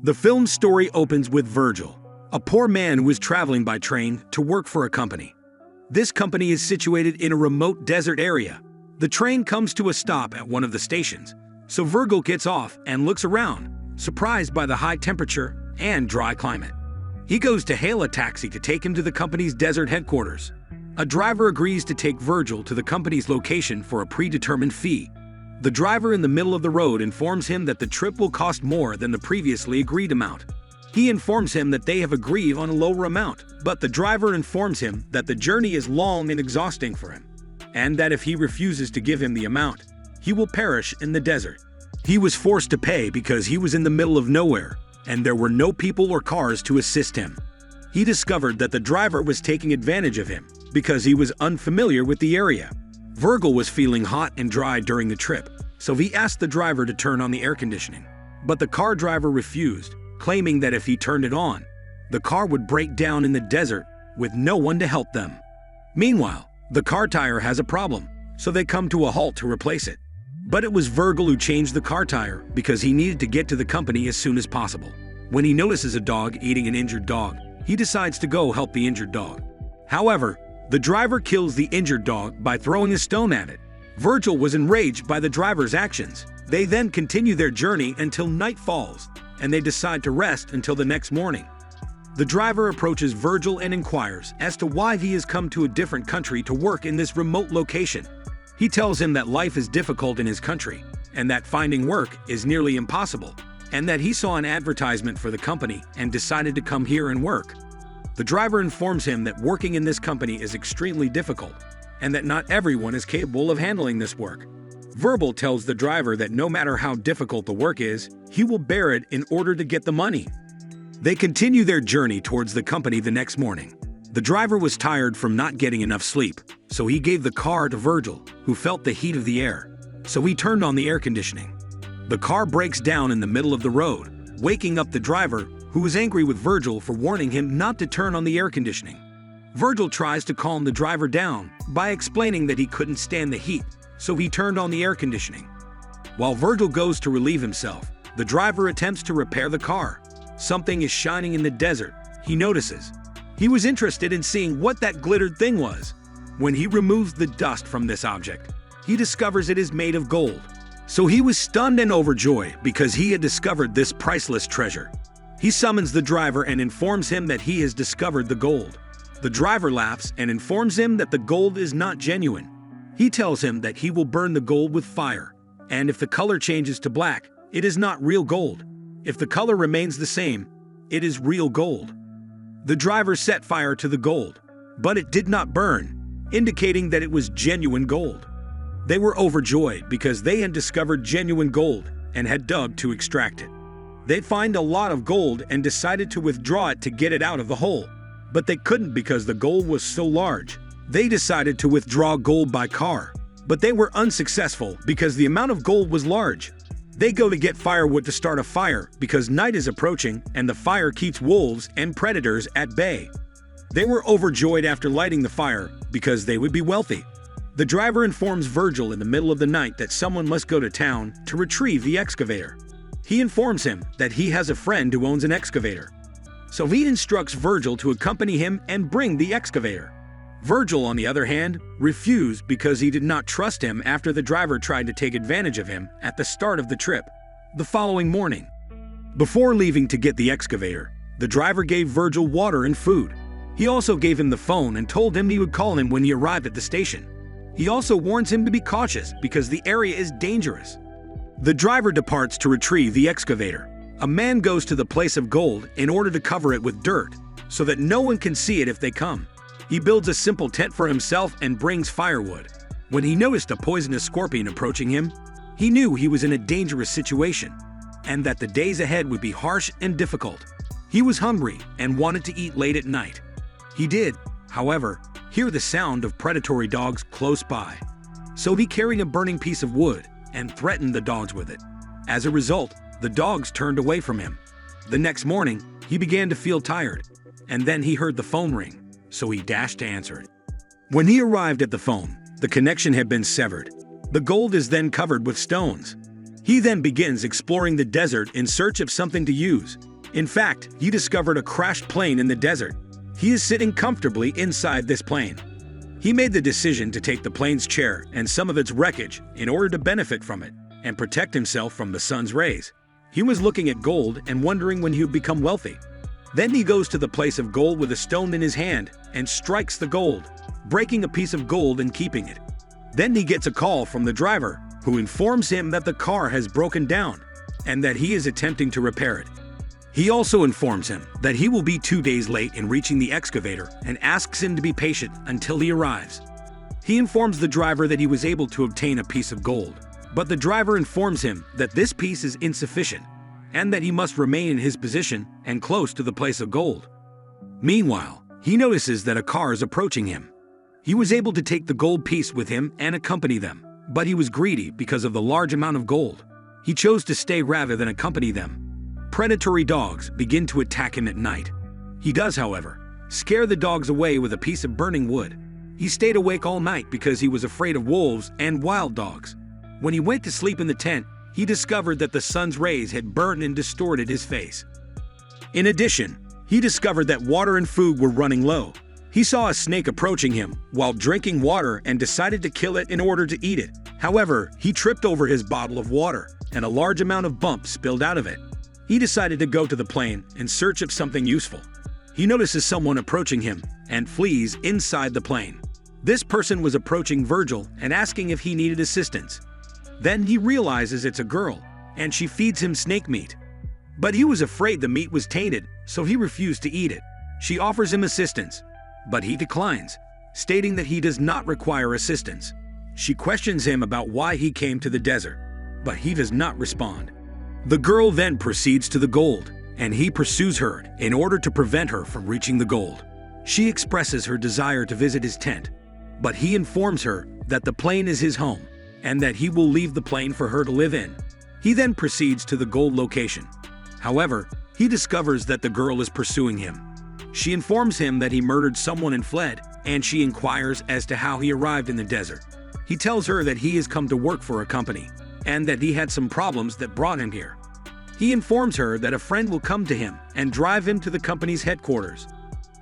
The film's story opens with Virgil, a poor man who is traveling by train to work for a company. This company is situated in a remote desert area. The train comes to a stop at one of the stations, so Virgil gets off and looks around, surprised by the high temperature and dry climate. He goes to hail a taxi to take him to the company's desert headquarters. A driver agrees to take Virgil to the company's location for a predetermined fee. The driver in the middle of the road informs him that the trip will cost more than the previously agreed amount. He informs him that they have agreed on a lower amount, but the driver informs him that the journey is long and exhausting for him, and that if he refuses to give him the amount, he will perish in the desert. He was forced to pay because he was in the middle of nowhere, and there were no people or cars to assist him. He discovered that the driver was taking advantage of him because he was unfamiliar with the area. Virgil was feeling hot and dry during the trip, so he asked the driver to turn on the air conditioning. But the car driver refused, claiming that if he turned it on, the car would break down in the desert with no one to help them. Meanwhile, the car tire has a problem, so they come to a halt to replace it. But it was Virgil who changed the car tire because he needed to get to the company as soon as possible. When he notices a dog eating an injured dog, he decides to go help the injured dog. However, the driver kills the injured dog by throwing a stone at it. Virgil was enraged by the driver's actions. They then continue their journey until night falls, and they decide to rest until the next morning. The driver approaches Virgil and inquires as to why he has come to a different country to work in this remote location. He tells him that life is difficult in his country, and that finding work is nearly impossible, and that he saw an advertisement for the company and decided to come here and work. The driver informs him that working in this company is extremely difficult, and that not everyone is capable of handling this work. Virgil tells the driver that no matter how difficult the work is, he will bear it in order to get the money. They continue their journey towards the company the next morning. The driver was tired from not getting enough sleep, so he gave the car to Virgil, who felt the heat of the air. So he turned on the air conditioning. The car breaks down in the middle of the road, waking up the driver, who was angry with Virgil for warning him not to turn on the air conditioning. Virgil tries to calm the driver down by explaining that he couldn't stand the heat, so he turned on the air conditioning. While Virgil goes to relieve himself, the driver attempts to repair the car. Something is shining in the desert, he notices. He was interested in seeing what that glittered thing was. When he removes the dust from this object, he discovers it is made of gold. So he was stunned and overjoyed because he had discovered this priceless treasure. He summons the driver and informs him that he has discovered the gold. The driver laughs and informs him that the gold is not genuine. He tells him that he will burn the gold with fire, and if the color changes to black, it is not real gold. If the color remains the same, it is real gold. The driver set fire to the gold, but it did not burn, indicating that it was genuine gold. They were overjoyed because they had discovered genuine gold and had dug to extract it. They find a lot of gold and decided to withdraw it to get it out of the hole, but they couldn't because the gold was so large. They decided to withdraw gold by car, but they were unsuccessful because the amount of gold was large. They go to get firewood to start a fire because night is approaching and the fire keeps wolves and predators at bay. They were overjoyed after lighting the fire because they would be wealthy. The driver informs Virgil in the middle of the night that someone must go to town to retrieve the excavator. He informs him that he has a friend who owns an excavator. So he instructs Virgil to accompany him and bring the excavator. Virgil, on the other hand, refused because he did not trust him after the driver tried to take advantage of him at the start of the trip. The following morning, before leaving to get the excavator, the driver gave Virgil water and food. He also gave him the phone and told him he would call him when he arrived at the station. He also warns him to be cautious because the area is dangerous. The driver departs to retrieve the excavator. A man goes to the place of gold in order to cover it with dirt so that no one can see it if they come. He builds a simple tent for himself and brings firewood. When he noticed a poisonous scorpion approaching him, he knew he was in a dangerous situation and that the days ahead would be harsh and difficult. He was hungry and wanted to eat late at night. He did, however, hear the sound of predatory dogs close by. So he carried a burning piece of wood and threatened the dogs with it. As a result, the dogs turned away from him. The next morning, he began to feel tired, and then he heard the phone ring, so he dashed to answer it. When he arrived at the phone, the connection had been severed. The gold is then covered with stones. He then begins exploring the desert in search of something to use. In fact, he discovered a crashed plane in the desert. He is sitting comfortably inside this plane. He made the decision to take the plane's chair and some of its wreckage in order to benefit from it and protect himself from the sun's rays. He was looking at gold and wondering when he would become wealthy. Then he goes to the place of gold with a stone in his hand and strikes the gold, breaking a piece of gold and keeping it. Then he gets a call from the driver, who informs him that the car has broken down and that he is attempting to repair it. He also informs him that he will be 2 days late in reaching the excavator and asks him to be patient until he arrives. He informs the driver that he was able to obtain a piece of gold, but the driver informs him that this piece is insufficient and that he must remain in his position and close to the place of gold. Meanwhile, he notices that a car is approaching him. He was able to take the gold piece with him and accompany them, but he was greedy because of the large amount of gold. He chose to stay rather than accompany them. Predatory dogs begin to attack him at night. He does, however, scare the dogs away with a piece of burning wood. He stayed awake all night because he was afraid of wolves and wild dogs. When he went to sleep in the tent, he discovered that the sun's rays had burned and distorted his face. In addition, he discovered that water and food were running low. He saw a snake approaching him while drinking water and decided to kill it in order to eat it. However, he tripped over his bottle of water, and a large amount of bump spilled out of it. He decided to go to the plane in search of something useful. He notices someone approaching him and flees inside the plane. This person was approaching Virgil and asking if he needed assistance. Then he realizes it's a girl, and she feeds him snake meat. But he was afraid the meat was tainted, so he refused to eat it. She offers him assistance, but he declines, stating that he does not require assistance. She questions him about why he came to the desert, but he does not respond. The girl then proceeds to the gold, and he pursues her in order to prevent her from reaching the gold. She expresses her desire to visit his tent, but he informs her that the plane is his home and that he will leave the plane for her to live in. He then proceeds to the gold location. However, he discovers that the girl is pursuing him. She informs him that he murdered someone and fled, and she inquires as to how he arrived in the desert. He tells her that he has come to work for a company and that he had some problems that brought him here. He informs her that a friend will come to him and drive him to the company's headquarters.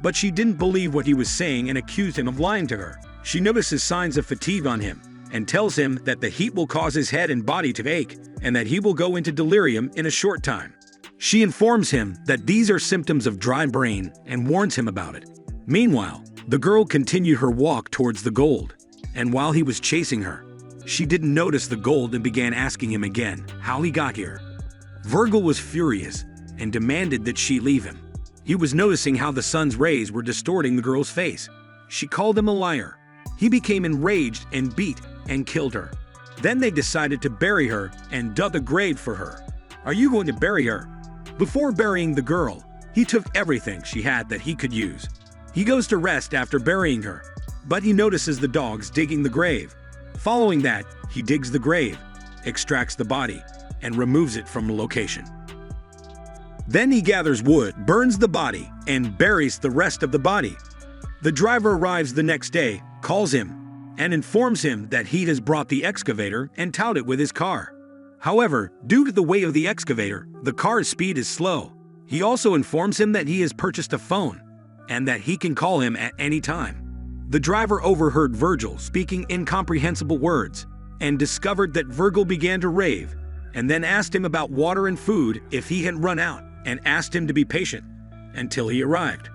But she didn't believe what he was saying and accused him of lying to her. She notices signs of fatigue on him and tells him that the heat will cause his head and body to ache and that he will go into delirium in a short time. She informs him that these are symptoms of dry brain and warns him about it. Meanwhile, the girl continued her walk towards the gold, and while he was chasing her, she didn't notice the gold and began asking him again how he got here. Virgil was furious and demanded that she leave him. He was noticing how the sun's rays were distorting the girl's face. She called him a liar. He became enraged and beat and killed her. Then they decided to bury her and dug a grave for her. Are you going to bury her? Before burying the girl, he took everything she had that he could use. He goes to rest after burying her, but he notices the dogs digging the grave. Following that, he digs the grave, extracts the body, and removes it from the location. Then he gathers wood, burns the body, and buries the rest of the body. The driver arrives the next day, calls him, and informs him that he has brought the excavator and towed it with his car. However, due to the weight of the excavator, the car's speed is slow. He also informs him that he has purchased a phone and that he can call him at any time. The driver overheard Virgil speaking incomprehensible words and discovered that Virgil began to rave and then asked him about water and food if he had run out and asked him to be patient until he arrived.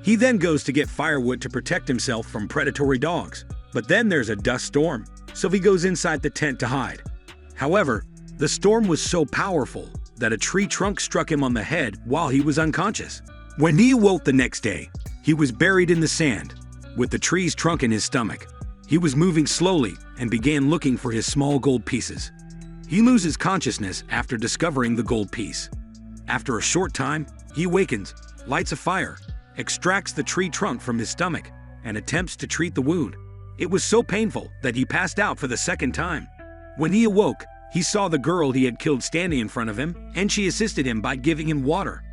He then goes to get firewood to protect himself from predatory dogs, but then there's a dust storm, so he goes inside the tent to hide. However, the storm was so powerful that a tree trunk struck him on the head while he was unconscious. When he awoke the next day, he was buried in the sand, with the tree's trunk in his stomach. He was moving slowly and began looking for his small gold pieces. He loses consciousness after discovering the gold piece. After a short time, he awakens, lights a fire, extracts the tree trunk from his stomach, and attempts to treat the wound. It was so painful that he passed out for the second time. When he awoke, he saw the girl he had killed standing in front of him, and she assisted him by giving him water.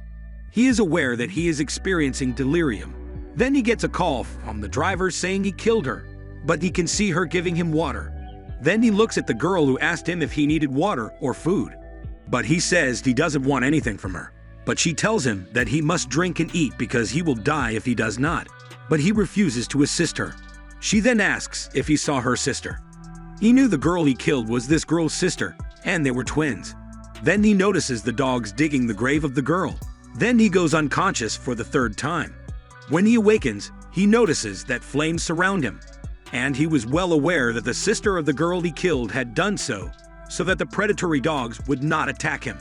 He is aware that he is experiencing delirium. Then he gets a call from the driver saying he killed her, but he can see her giving him water. Then he looks at the girl who asked him if he needed water or food, but he says he doesn't want anything from her. but she tells him that he must drink and eat because he will die if he does not, but he refuses to assist her. She then asks if he saw her sister. He knew the girl he killed was this girl's sister, and they were twins. Then he notices the dogs digging the grave of the girl. Then he goes unconscious for the third time. When he awakens, he notices that flames surround him, and he was well aware that the sister of the girl he killed had done so that the predatory dogs would not attack him.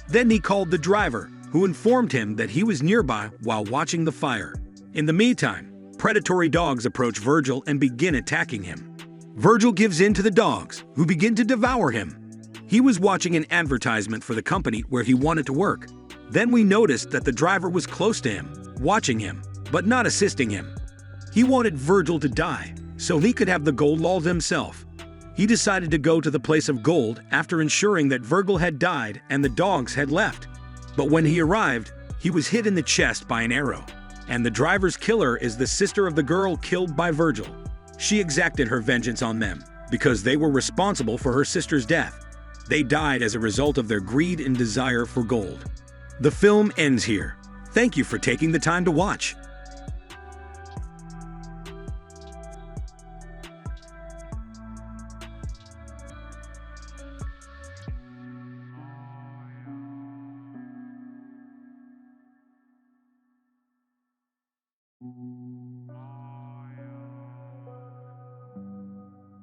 Then he called the driver, who informed him that he was nearby while watching the fire. In the meantime, predatory dogs approach Virgil and begin attacking him. Virgil gives in to the dogs, who begin to devour him. He was watching an advertisement for the company where he wanted to work. Then we noticed that the driver was close to him, watching him, but not assisting him. He wanted Virgil to die, so he could have the gold all himself. He decided to go to the place of gold after ensuring that Virgil had died and the dogs had left. But when he arrived, he was hit in the chest by an arrow, and the driver's killer is the sister of the girl killed by Virgil. She exacted her vengeance on them because they were responsible for her sister's death. They died as a result of their greed and desire for gold. The film ends here. Thank you for taking the time to watch.